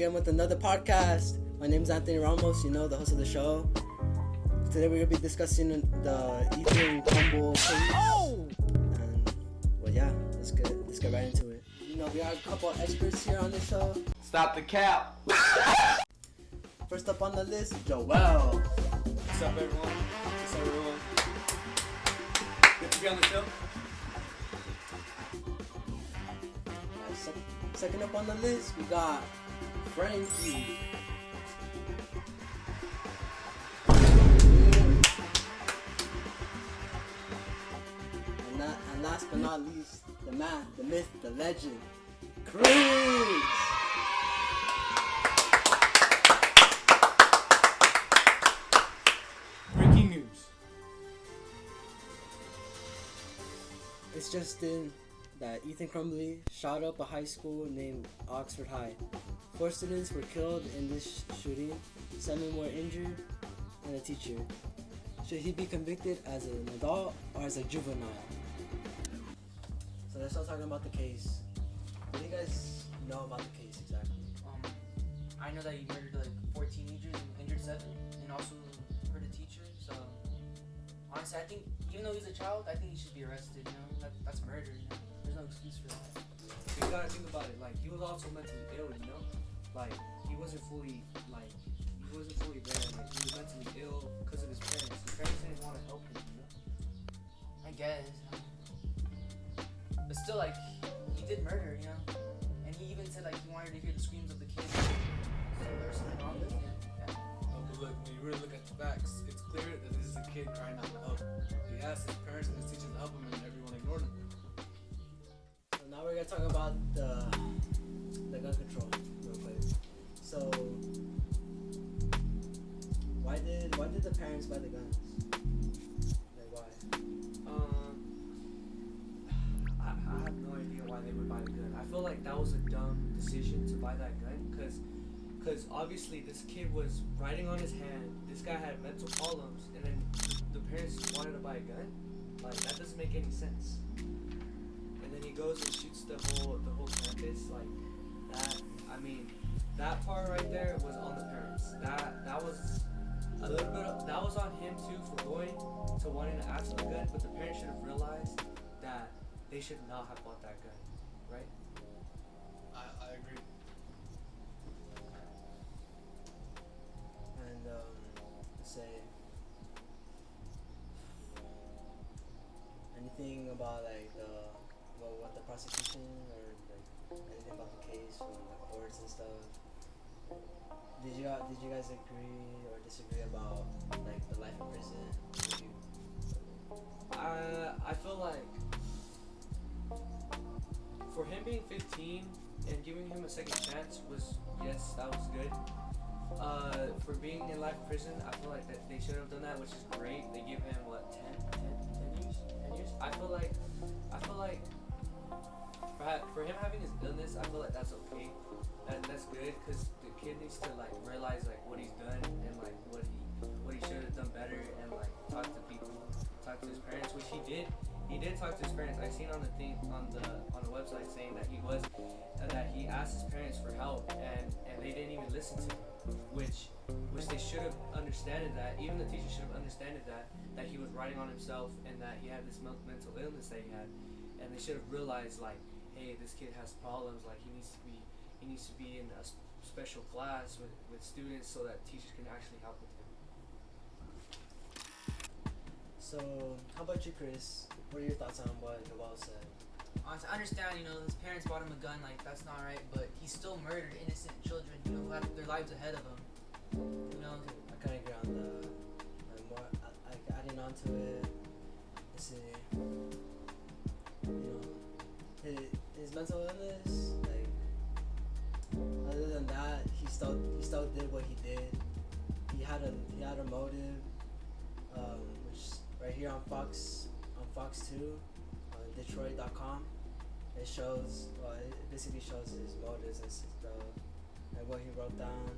again with another podcast. My name is Anthony Ramos, the host of the show. Today we're going to be discussing the Ethan Crumble case. Oh! And, well, yeah, let's get right into it. We have a couple of experts here on the show. Stop the cap. First up on the list, Joel. What's up, everyone? What's up, everyone? Good to be on the show. Second up on the list, we got Frankie. And last but not least, the man, the myth, the legend, Cruz. Breaking news. It's just in that Ethan Crumble shot up a high school named Oxford High. 4 students were killed in this shooting, 7 were injured, and a teacher. Should he be convicted as an adult or as a juvenile? So let's start talking about the case. What do you guys know about the case exactly? I know that he murdered like 4 teenagers and injured 7, and also hurt a teacher. So honestly, I think even though he's a child, I think he should be arrested. That's murder. There's no excuse for that. You gotta think about it. Like, he was also mentally ill. Like, he wasn't fully there. Like, he was mentally ill because of his parents. His parents didn't want to help him. I guess. But still, like, he did murder. And he even said like he wanted to hear the screams of the kids. So there's something wrong with him. Yeah. But look, when you really look at the facts, it's clear that this is a kid crying out for help. He asked his parents and his teachers to help him, and everyone ignored him. So now we're gonna talk about the gun control real quick. So why did the parents buy the guns? Like why? I have no idea why they would buy the gun. I feel like that was a dumb decision to buy that gun, because obviously this kid was writing on his hand. This guy had mental problems, and then the parents wanted to buy a gun. Like, that doesn't make any sense. And then he goes and shoots the whole campus. Like, that. I mean, that part right there was on the parents. That was a little bit. That was on him too for going to wanting to ask for the gun. But the parents should have realized that they should not have bought that gun, right? I agree. And let's say anything about like what the prosecution or like anything about the case from the courts and stuff. Did you guys agree or disagree about like the life in prison? I feel like for him being 15 and giving him a second chance was, yes, that was good. For being in life prison, I feel like that they should have done that, which is great. They give him 10 years? 10 years? I feel like for him having his illness, I feel like that's okay. That's good, because the kid needs to like realize like what he's done and like what he should have done better, and like talk to people, talk to his parents, which he did. He did talk to his parents. I seen on the thing on the website saying that he asked his parents for help, and they didn't even listen to him, which they should have understood that. Even the teacher should have understood that he was writing on himself and that he had this mental illness that he had, and they should have realized like, hey, this kid has problems. Like, he needs to be in a special class with students so that teachers can actually help with him. So how about you, Chris? What are your thoughts on what Joel said? Honestly, I understand, his parents bought him a gun, like, that's not right, but he still murdered innocent children, who had their lives ahead of him. I kind of agree on more adding on to it. Let's see. His mental illness, like, other than that, he still did what he did. He had a motive, which right here on Fox 2, on Detroit.com, it basically shows his motives and stuff, and what he wrote down,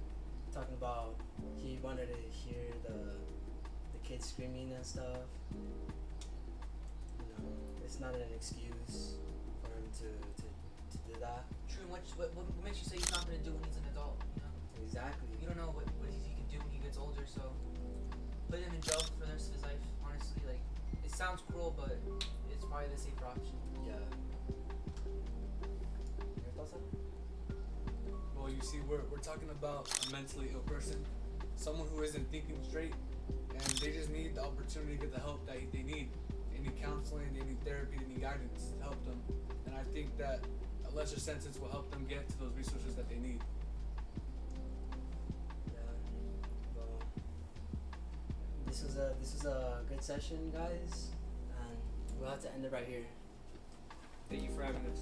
talking about he wanted to hear the kids screaming and stuff. It's not an excuse for him to do that. True, what makes you say he's not going to do when he's an adult? sounds cruel, but it's probably the safer option. Yeah. Your thoughts on it? Well, you see, we're talking about a mentally ill person, someone who isn't thinking straight, and they just need the opportunity to get the help that they need. They need counseling, they need therapy, they need guidance to help them. And I think that a lesser sentence will help them get to those resources that they need. Yeah. Well, this was a good session, guys, and we'll have to end it right here. Thank you for having us.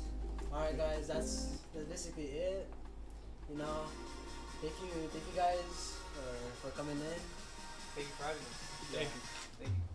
All right, guys, that's basically it. You know, thank you guys for coming in. Thank you for having us. Thank you. Thank you.